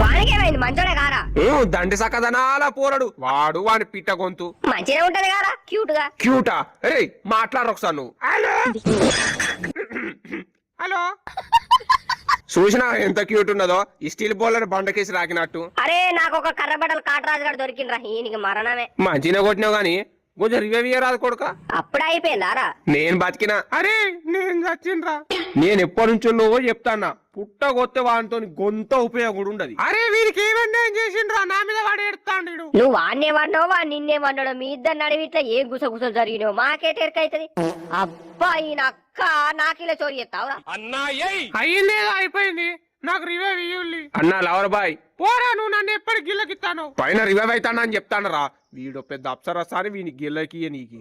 వానికేమైంది మంచోడే కారా? దండి సకదనాల పోరడు వాడు వాని పిట్ట గొంతు మంచిగా ఉంటది కారా క్యూట్ గా. క్యూటా? రే మాట్లాడరు ఒకసారి నువ్వు. హలో చూసినా ఎంత క్యూట్ ఉన్నదో ఈ స్టీల్ బౌలర్ బండకేసి రాకినట్టు. అరే నాకు ఒక కర్రబడ్డలు కాటరాజు గారు దొరికిండ్రా, ఈయనకి మరణమే. మంచిగా కొట్టినావు గాని కొంచెం రివ్యూ రాదు కొడుక. అప్పుడే అయిపోయిందారా? నేను బతికినా. అరే నేను చచ్చిండ్రా. నేను ఎప్పటి నుంచో నువ్వు చెప్తానా పుట్టగొత్తే వాడితో గొంత ఉపయోగం ఉండదు. అరే వీరికి ఏమన్నా చేసిండ్రా నా మీద వాడు ఎడతాడు. నువ్వు వాడినే వాడినావు వాడు నిన్నే వాడినాడు, మీ ఇద్దరు నడివి ఇట్లా ఏం గుసగుసలు జరిగినావు మాకేటెరకైతుంది. అబ్బా ఈయన అక్క నాకిలా చోరీ చేస్తావురా? అయ్యిందేదో అయిపోయింది, నాకు రివైవ్ ఇయ్యుల్లి అన్నా. లవర్ బాయ్ పోరా, నువ్వు నన్ను ఎప్పటి గిల్లకిస్తాను. పైన రివైవ్ అవుతానా అని చెప్తాను రా. వీడు పెద్ద అప్సరసారి వీని గిల్లకి నీకి.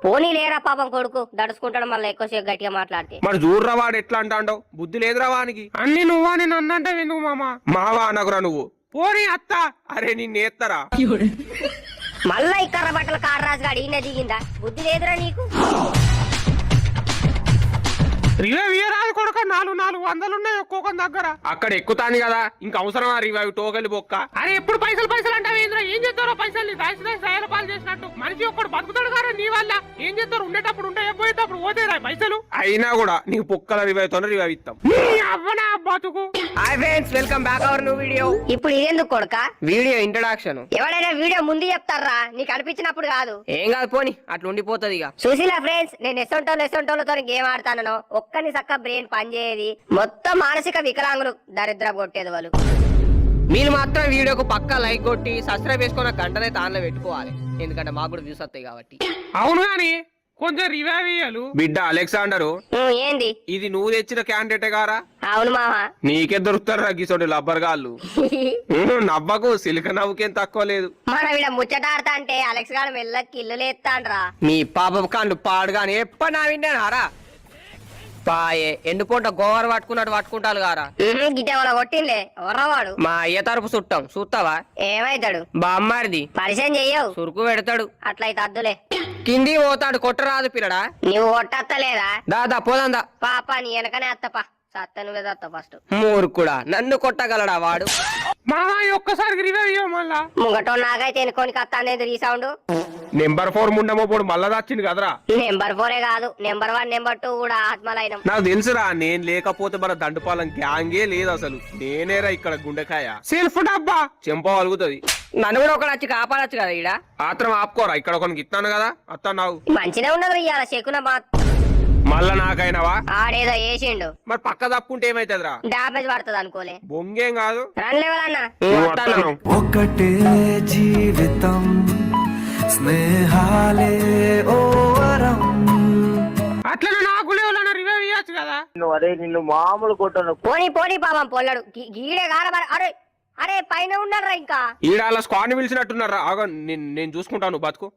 పోనీ లేరా పాపం కొడుకు దడుచుకుంటాడు మళ్ళీ ఎక్కువసేపు గట్టిగా మాట్లాడితే. మరి చూడరా వాడు ఎట్లా అంటాడో, బుద్ధి లేదురా వానికి. అన్ని నువ్వా నేను అన్నంటే నువ్వు మావా అనగురా నువ్వు. పోనీ అత్త. అరే నిన్ను ఎత్తరా. మళ్ళా ఈ కర్రబట్టల కాటరాజు గాడు ఈయన దిగిందా? బుద్ధి లేదురా నీకు? రివైవ్ రాదు కొడుక. 400 ఉన్నాయి ఒక్కొక్క దగ్గర. అక్కడ ఎక్కుతాను కదా, ఇంకా అవసరమా రివైవ్? టోకెలు బొక్క. అరే ఎప్పుడు పైసలు పైసలు అంటావు ఏంద్రా? ఏం చేస్తారో పైసలు పాలు చేసినట్టు. మనిషి ఒక్కడు బతుకుతాడు కదా నీ వల్ల. ఏం చేస్తారు? ఉండేటప్పుడు ఉంటాయి, పోయేటప్పుడు పోతేరా పైసలు. అయినా కూడా నీకు పొక్కల రివైవ్ తో రివైవ్ ఇస్తాం. అవ్వనా బతుకు. Hi friends, welcome back our new video. ఇప్పుడు ఇదేందుకు కొడుక? Video introduction. ఎవడైనా వీడియో ముందు చెప్తారా, నీకు అనిపించినప్పుడు కాదు. ఏం కాదు పోని, అట్లా ఉండిపోతుంది ఇక. చూసిలా ఫ్రెండ్స్, నేను ఎసొంటోళ్ళతో గేమ్ ఆడతాను. ఒక్కని సక్క బ్రెయిన్ పనిచేయది, మొత్తం మానసిక వికలాంగులు దరిద్ర కొట్టేది వాళ్ళు. మీరు మాత్రం వీడియోకు పక్కా లైక్ కొట్టి సబ్స్క్రైబ్ చేసుకున్న గంటనే తాన్లో పెట్టుకోవాలి, ఎందుకంటే మాకు కూడా వ్యూస్ వస్తాయి కాబట్టి. అవును గాని కొంచెం రివైవ్ ఇయ్యాలు. బిడ్డ అలెగ్జాండరు, ఏంది ఇది నువ్వు తెచ్చిన క్యాండిడేటే గారా? అవును మావా. నీకే దొరుకుతారు గిసోటి లబ్బర్ గాళ్ళు. నవ్వకు, సిలిక నవ్వుకేం తక్కువ లేదు. మన వీడ ముచ్చట ఆడతా అంటే అలెక్స్ గారు మెల్లకి ఇల్లు లేస్తాండ్రా. మీ పాప కాండు పాడుగాని ఎప్పుడు నా విన్నారా? పాయే ఎండుపొంట గోవర్ పట్టుకుంటారు గారా. గిట్ట వాళ్ళ కొట్టిండే ఎవర్రవాడు? మా అయ్య తరపు చుట్టాం, చూస్తావా? ఏమైతాడు? బామ్మారిది. పరిచయం చెయ్యవు? సురుకు పెడతాడు. అట్లయితే అద్దులే. కింది పోతాడు, కొట్టరాదు పిల్లడా. నువ్వు కొట్టత్తలేదా? దాదా పోదా పాప నీ వెనకనే అత్తపా. సత్త నువ్వే దత్త ఫస్ట్. మూర్ఖుడా, నన్ను కొట్టగలడా వాడు? మామా ఒక్కసారి రివైవ్ మళ్ళా. ముంగటో నాకైతే ఎనుకోనికి అత్తానేది రీసౌండ్. నెంబర్ 4 ముండమో పోడు మళ్ళా వచ్చింది కదరా. నెంబర్ 4 కాదు, నెంబర్ 1 నెంబర్ 2 కూడా ఆత్మలైనం. నాకు తెలుసురా, నేను లేకపోతే మన దండుపాలెం గ్యాంగే లేదు అసలు. నేనేరా ఇక్కడ గుండెకాయ. సెల్ఫ్ డబ్బా చెంప వలుగుతుంది. నన్ను కూడా ఒకటి వచ్చి కాపాడచ్చు కదా. ఇడ ఆత్రం ఆపుకోరా, ఇక్కడ ఒకరికి ఇస్తాను కదా. అత్తావు మంచిగా ఉన్నది ఇవాళ శకున మళ్ళా నాకైనావా? ఆడేదో వేసిండు. మరి పక్క తప్పుకుంటే ఏమైతుందిరా? డామేజ్ పడుతుంది అనుకోలే. బొంగేం కాదు. రన్లేవలన్నా ఒకటే జీవితం స్నేహాలే ఓవరం. అట్లా నాకు లేవాలన్నా రివైవ్ ఇయ్యచ్చు కదా. అరే నిన్ను మామూలు కొట్టను. పోనీ పాపం పొల్లడు గీడే కాడ. అరే అరే పైన ఉన్నారా ఇంకా? ఈడ స్క్వాడ్ ని పిలిచినట్టున్నారా? నేను చూసుకుంటాను బతుకు.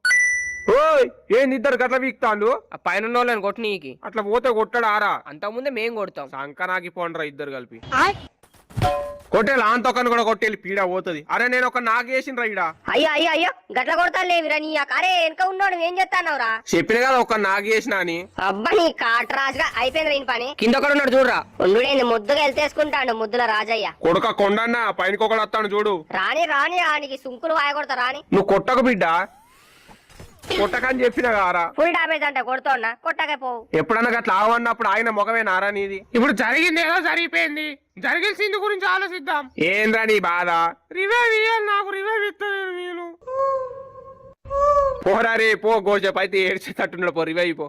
ఓయ్ ఏంది ఇద్దరు గట్ల వీక్తాండు? పైన వాళ్ళని కొట్టి నీకి అట్లా పోతే కొట్టాడారా? అంతకుముందే మేం కొడతాం. సంకనాకి పోండ్రా ఇద్దరు కలిపి. కొట్టేలా అంతొక్కని కూడా కొట్టేది పీడ పోతుంది. అరే నేను ఒక నాగేసిండ్రా ఈడ. అయ్యో గట్ల కొడతా లేవిరా నీ. అరే వెనక ఉన్నాడు ఏం చేస్తానవరా? చెప్పిన కదా ఒక నాగేసిన అని. అబ్బా నీ కాటరాజుగా అయిపోయింది దీని పని. కింద ఒకడు ఉన్నాడు చూడరా. ఉండుడేంది ముద్దుగా వెళ్తేసుకుంటాడు ముద్దుల రాజయ్య. కొడుక కొండన్న పైనకి ఒకడు వస్తాను చూడు. రాని ఆనికి సుంకులు వాయ కొడతా రాని. నువ్వు కొట్టకు బిడ్డ, కొట్టకని చెప్పిన కారా. ఫుల్ డామేజ్ అంటే కొడుతున్నా కొట్టకే పోవు. ఎప్పుడన్నా గట్లా ఆవన్నప్పుడు ఆయన మొగమే నారా నీది. ఇప్పుడు జరిగింది ఏదో జరిగిపోయింది, జరిగిన గురించి ఆలోచిద్దాం. ఏంద్రా నీ బాధ? రివైవ్ ఇయ్యాలి, నాకు రివైవ్ ఇస్తాను వీళ్ళు. పోరా రే పో, గోజప్ అయితే ఏడ్చేటట్టున్నాడు. పో రివైవ్ పో.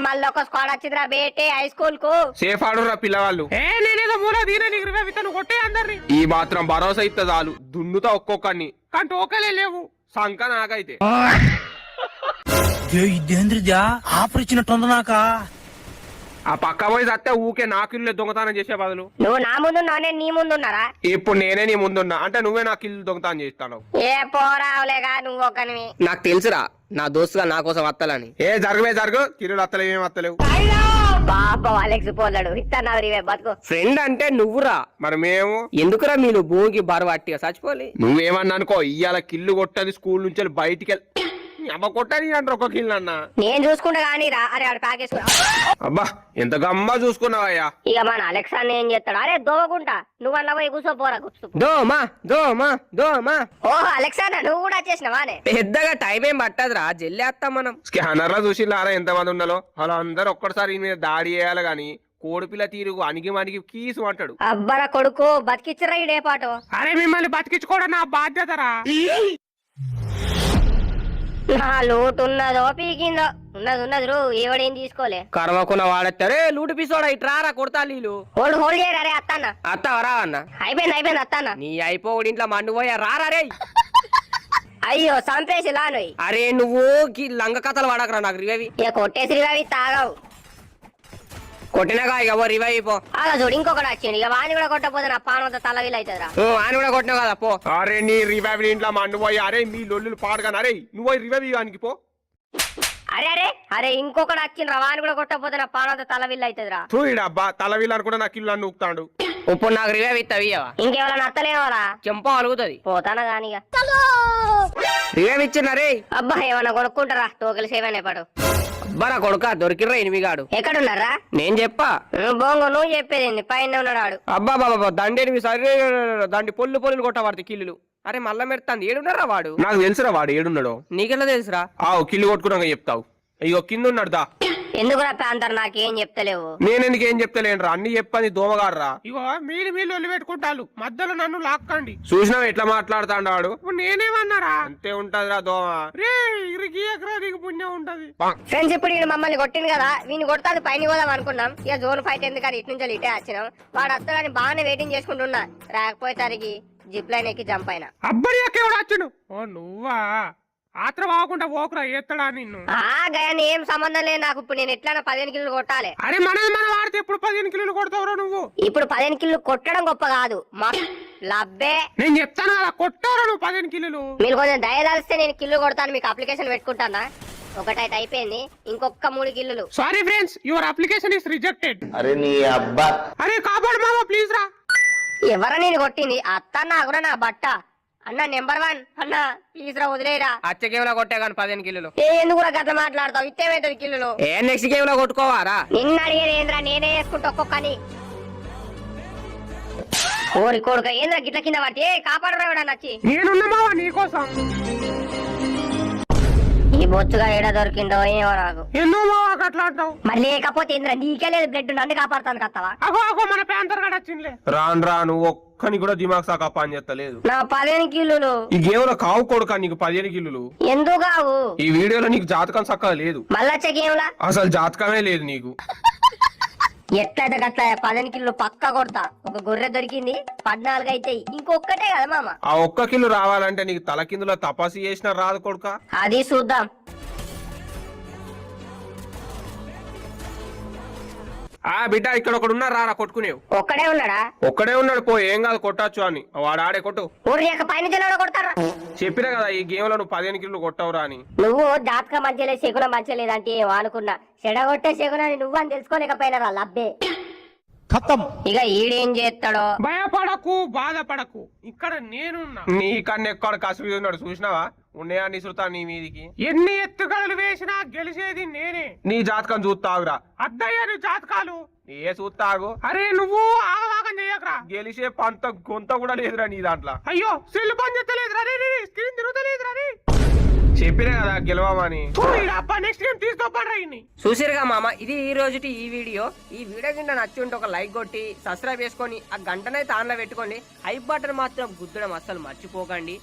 మళ్ళీ ఒక స్క్వాడ్ వచ్చిందిరా బేటే హై స్కూల్ కు. సేఫ్ ఆడురా పిల్లవాళ్ళు. నేనేదో మూల దీనే నీకు రివైవ్ ఇస్తాను, కొట్టే అందరినీ. ఈ మాత్రం భరోసా ఇస్తా చాలు, దున్నుతా ఒక్కొక్కడిని. కానీ టోకలే లేవు సంక నాకైతే. ఇదేంద్రిదా ఆపరిచినట్టుంది నాకా. ఆ పక్క పోయి చస్తే ఊకే నాకు ఇల్లు దొంగతనం చేసే బదులు. నువ్వు నా ముందున్నా నేను నీ ముందున్నారా? ఇప్పుడు నేనే నీ ముందున్నా అంటే నువ్వే నాకు ఇల్లు దొంగతనం చేస్తాను. ఏ పోరావులేగా నువ్వు ఒకనివి. నాకు తెలుసురా నా దోస్తుగా నా కోసం వత్తలని. జరుగు కిరులు అత్తలేవు, ఏం అత్తలేవు. బాబా అలెక్స్ పోలాడు ఇస్తాను రివే బతుకు. ఫ్రెండ్ అంటే నువ్వురా. మరి మేము ఎందుకురా మీరు భూమికి బరువు అట్టిగా చచ్చిపోలే. నువ్వేమన్నా అనుకో, ఇవాళ కిల్లు కొట్టని స్కూల్ నుంచి బయటికి అబ్బ కొట్టని అంటారు ఒక కిల్ అన్న. నేను చూసుకుంటా కానీ రా. అరే ఆడు ప్యాకేజ్ అబ్బా ఎంత గమ్మా చూసుకున్నావయ్యా. ఇక మన అలెక్సాండర్ ఏం చేస్తాడు? అరే దోవకుంటా నువ్వు అన్న పోయి కూర్చోపోరా కూర్చో. దోమా దోమా దోమా. ఓహో అలెక్సాండర్ నువ్వు కూడా వచ్చేసినవానే. పెద్దగా టైం ఏం పట్టదురా, జల్లేస్తాం మనం. స్కానర్ లో చూసి లారా ఎంత మంది ఉన్నాలో. అలా అందరూ ఒక్కడిసారి ఈయన మీద దాడి చేయాలి గాని కోడిపిల్ల తీరుగు అణిగి మణిగి కీసు అంటాడు. అబ్బర కొడుకు బతికిచ్చరా ఇడే పాటు. అరే మిమ్మల్ని బతికించుకోవడం నా బాధ్యతరా. నా లోటు ఉన్నదో పీకిందో ఉన్నది రూ ఎవడేం తీసుకోలే. కర్మకున్న వాడతారే లూటు పిసోడా ఇట్రారా కొడతా నీళ్ళు. హోల్డ్ చేయరా రే అత్తన్న. అత్తవరా అన్న. అయిపోయింది అత్తన్న. నీ అయిపోడు ఇంట్లో మండు పోయా రారా రే. అయ్యో సంపేసి లాను. అరే నువ్వు లంగ కథలు వాడకరా నాకు రివైవి. ఇక కొట్టేసి రివైవ్ తాగవు. కొట్టినాగా ఇక రివైవ్ పో. అలా చూడు ఇంకొకటి వచ్చింది. ఇక వాణి కూడా కొట్టకపోతే నా పానంతా తలగిల్ అవుతుందిరా. ఆయన కూడా కొట్టినావు కదా పో. అరే నీ రివైవ్ ఇంట్లో మండిపోయి అరే మీ లొల్లులు పాడగాను. అరే నువ్వు రివైవ్ ఇవ్వడానికి పో. అరే ఇంకొకటి వచ్చిండ్రా వాణి కూడా కొట్టకపోతే నా పానంతా తలవిల్ అవుతుందిరా. చూడబ్బా తలవిల్లని కూడా నాకు ఇల్లు నూకుతాడు. ఇప్పుడు నాకు రివైవ్ ఇస్తావి. ఇంకెవరైనా అత్తలేవారా? చెంప అలుగుతుంది. పోతానా గాని రివైవ్ ఇచ్చినారే. అబ్బా ఏమన్నా కొనుక్కుంటారా? టోకెల్ సేవనే పడు. అబ్బరా కొడుక దొరికిర్రా ఎనిమిగాడు. ఎక్కడున్నారా? నేను చెప్పా. బొంగ నువ్వు చెప్పేది పైన ఉన్నాడు. అబ్బా బాబా దండి ఎనిమిది సరే దండి పొల్లు కొట్టవాడు కిల్లులు. అరే మళ్ళా మెడతాంది. ఏడున్నారా వాడు? నాకు తెలుసురా వాడు ఏడున్నాడో. నీకెలా తెలుసురా? కిల్లు కొట్టుకున్నాక చెప్తావు. ఇగో కింద ఉన్నాడు దా. ఎందుకురా ప్యాంతర్ నాకేం చెప్తలేవు? నేనెందుకు ఏం చెప్తలేనురా అన్ని చెప్పని దోమగారురా. ఇగో మీరు ఒళ్ళు పెట్టుకుంటారు మధ్యలో నన్ను లాక్కండి. చూసినావు ఎట్లా మాట్లాడుతాడు వాడు. నేనేమన్నారా? అంతే ఉంటదిరా దోమ. రే ఇరికి ఎకరా నీకు పుణ్యం ఉంటది. ఫ్రెండ్స్ ఇప్పుడు వీడు మమ్మల్ని కొట్టింది కదా, వీని కొడతాది పైన పోదాం అనుకున్నాం. ఇక జోన్ ఫైట్ ఎందుకని ఇటు నుంచి ఇటే వచ్చినాం. వాడు వస్తాడని బాగానే వెయిటింగ్ చేసుకుంటున్నా. రాకపోయేసరికి జిప్ లైన్ ఎక్కి జంప్ అయినా. అబ్బడి ఎక్కేవాడు వచ్చాడు. ఓ నువ్వా? ఆత్ర బాగుంటా ఓకరా ఎత్తడా నిన్ను. గయాన్ని ఏం సంబంధం లేదు నాకు. ఇప్పుడు నేను ఎట్లా 15 కిలోలు కొట్టాలి. అరే మనం వాడితే ఇప్పుడు 15 కిలోలు కొడతావురా నువ్వు. ఇప్పుడు 15 కిలోలు కొట్టడం గొప్ప కాదు, లబ్బే. నేను చెప్తాను కదా కొట్టారా నువ్వు 15 కిలోలు. మీరు కొంచెం దయదాలిస్తే నేను కిల్లు కొడతాను. మీకు అప్లికేషన్ పెట్టుకుంటానా? ఒకటైతే అయిపోయింది, ఇంకొక 3 కిల్లులు. Sorry friends your application is rejected. అరే నీ అబ్బా. అరే కాపాడు మామ ప్లీజ్ రా. ఎవరా నేను కొట్టింది? అత్తన్నా కూడా నా బట్ట. అన్న నెంబర్ 1 అన్న ప్లీజ్ రా వదిలేరా. అచ్చ గేమ్ లో కొట్టే కానీ 15 కిలోలు. ఎందుకు గట్ల మాట్లాడతావు? ఇత్తేమైతుంది కిల్లులు? నెక్స్ట్ గేమ్ లో కొట్టుకోవారా? నిన్న అడిగేది ఏంద్రా, నేనే వేసుకుంటా ఒక్కొక్కని. కోరి కోరిక ఏంద్రా గిట్ల కింద పడితే కాపాడరా ఎవడా నచ్చి. నేనున్నా మావా నీకోసం. ఈ బొచ్చుగా ఏడా దొరికిందో ఏమో నాకు. ఎందుకు మావా అట్లా అంటావు? మరి లేకపోతే ఏంద్రా నీకే లేదు బ్లడ్, నన్ను కాపాడుతాను కత్తవా? అగో మన ప్యాంతర్ గడ వచ్చిందిలే. రాను ఒక్కని కూడా దిమాగ్ సాకా పని చేస్తలేదు. నా 15 కిల్లులు ఈ గేమ్ లో కావు కొడుక నీకు 15 కిలోలు. ఎందుకు కావు? ఈ వీడియోలో నీకు జాతకం చక్కగా లేదు. మళ్ళా గేమ్ లా అసలు జాతకమే లేదు నీకు. ఎట్లయితే గట్ల 15 కిలో పక్కా కొడతా. ఒక గొర్రె దొరికింది, 14 అయితే ఇంకొక్కటే కదా మామ. ఆ ఒక్క కిలో రావాలంటే నీకు తల కిందులో తపస్సు చేసిన రాదు కొడుక. అది చూద్దాం. బిడ్డ ఇక్కడ ఒకడు ఉన్నా రా కొట్టుకునేవు. ఒక్కడే ఉన్నాడా? ఒక్కడే ఉన్నాడు పో ఏం కాదు కొట్టచ్చు అని. వాడు ఆడే కొట్టు. ఊరి పైన జనాడు కొడతారా? చెప్పినా కదా ఈ గేమ్ లో నువ్వు 15 కిలోలు కొట్టవురా అని. నువ్వు జాతక మంచి లేదు శకునం మంచి లేదంటే ఏమో అనుకున్నా. చెడగొట్టే శకునాన్ని నువ్వు అని తెలుసుకోలేకపోయినా లబ్బే. ఇక ఈడేం చేస్తాడో. భయపడకు బాధపడకు, ఇక్కడ నేనున్నా. నీ కన్నా ఎక్కడ కసి ఉన్నాడు చూసినావా? ఉన్నాయా నిసురుతా నీ మీదికి. ఎన్ని ఎత్తుగడలు వేసినా గెలిచేది నేనే. నీ జాతకం చూస్తావురా. అద్దయ్యా నీ జాతకాలు ఏ చూస్తాగు. అరే నువ్వు ఆగవాగం చేయకరా. గెలిచే పంత గొంత కూడా లేదురా నీ దాంట్లో. అయ్యో సెల్ పని చేస్తలేదురా. స్క్రీన్ తిరుగుతలేదురా. చెప్పినా కదా గెలవమని. Next game తీసుకోపడరా. చూసిరుగా మామ, ఇది ఈ రోజుటి ఈ వీడియో. ఈ వీడియో కింద నచ్చి ఉంటే ఒక లైక్ కొట్టి సబ్స్క్రైబ్ చేసుకొని ఆ గంటనైతే ఆన్లో పెట్టుకోండి. హైప్ బటన్ మాత్రం గుద్దడం అస్సలు మర్చిపోకండి.